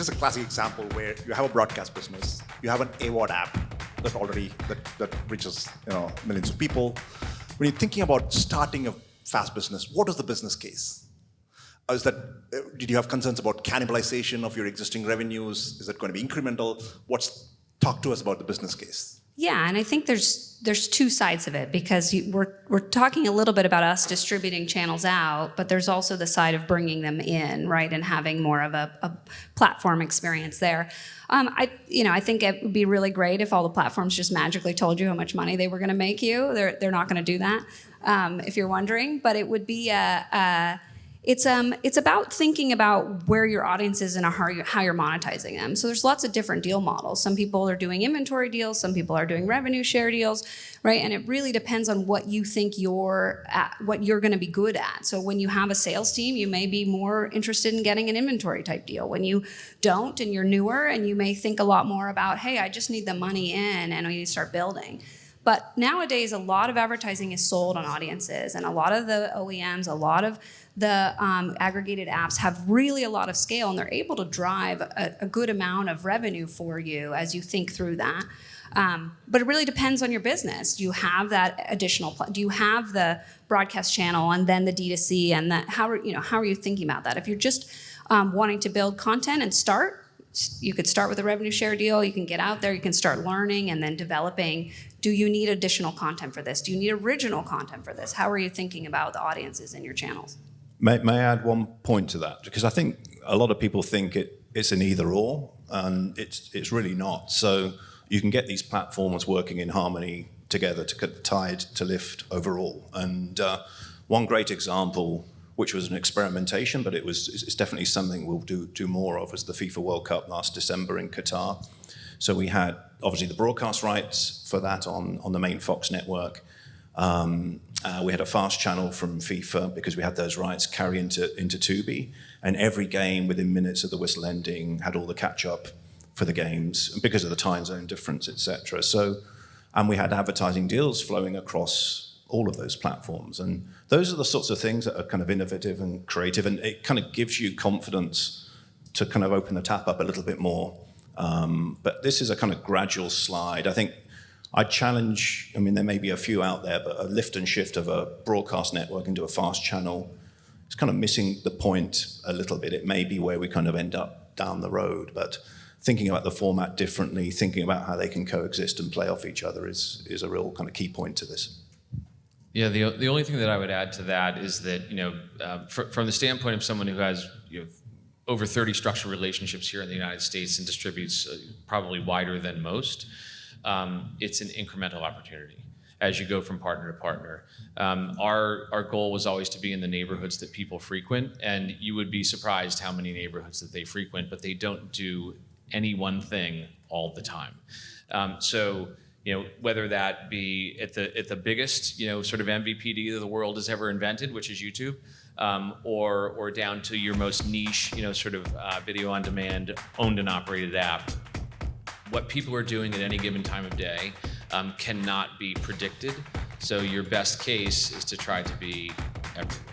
is a classic example where you have a broadcast business, you have an AVOD app that reaches millions of people. When you're thinking about starting a fast business, what is the business case? Did you have concerns about cannibalization of your existing revenues? Is it going to be incremental? Talk to us about the business case. Yeah, and I think there's two sides of it, because we're talking a little bit about us distributing channels out, but there's also the side of bringing them in, right, and having more of a platform experience there. I think it would be really great if all the platforms just magically told you how much money they were going to make you. They're not going to do that, if you're wondering. But it would be it's about thinking about where your audience is and how you're monetizing them. So there's lots of different deal models. Some people are doing inventory deals, some people are doing revenue share deals, right? And it really depends on what you think what you're going to be good at. So when you have a sales team, you may be more interested in getting an inventory type deal. When you don't and you're newer, and you may think a lot more about, hey, I just need the money in and I need to start building. But nowadays, a lot of advertising is sold on audiences, and a lot of the OEMs, a lot of the aggregated apps have really a lot of scale, and they're able to drive a good amount of revenue for you as you think through that. But it really depends on your business. Do you have that additional? Do you have the broadcast channel and then the D2C, and how are you thinking about that? If you're just wanting to build content and start, you could start with a revenue share deal. You can get out there, you can start learning and then developing. Do you need additional content for this? Do you need original content for this? How are you thinking about the audiences in your channels? May I add one point to that? Because I think a lot of people think it's an either or, and it's really not. So you can get these platforms working in harmony together to cut the tide to lift overall. And one great example, which was an experimentation, but it's definitely something we'll do more of, was the FIFA World Cup last December in Qatar. So we had obviously the broadcast rights for that on the main Fox network. We had a fast channel from FIFA because we had those rights carry into Tubi, and every game within minutes of the whistle ending had all the catch up for the games because of the time zone difference, etc. So, and we had advertising deals flowing across all of those platforms, and those are the sorts of things that are kind of innovative and creative, and it kind of gives you confidence to kind of open the tap up a little bit more. But this is a kind of gradual slide. I think I challenge, there may be a few out there, but a lift and shift of a broadcast network into a fast channel is kind of missing the point a little bit. It may be where we kind of end up down the road, but thinking about the format differently, thinking about how they can coexist and play off each other is a real kind of key point to this. Yeah, the only thing that I would add to that is that, from the standpoint of someone who has over 30 structured relationships here in the United States and distributes probably wider than most, it's an incremental opportunity as you go from partner to partner. Our goal was always to be in the neighborhoods that people frequent, and you would be surprised how many neighborhoods that they frequent, but they don't do any one thing all the time. So whether that be at the biggest, sort of MVPD that the world has ever invented, which is YouTube, or down to your most niche, sort of video on demand, owned and operated app. What people are doing at any given time of day cannot be predicted. So your best case is to try to be everywhere.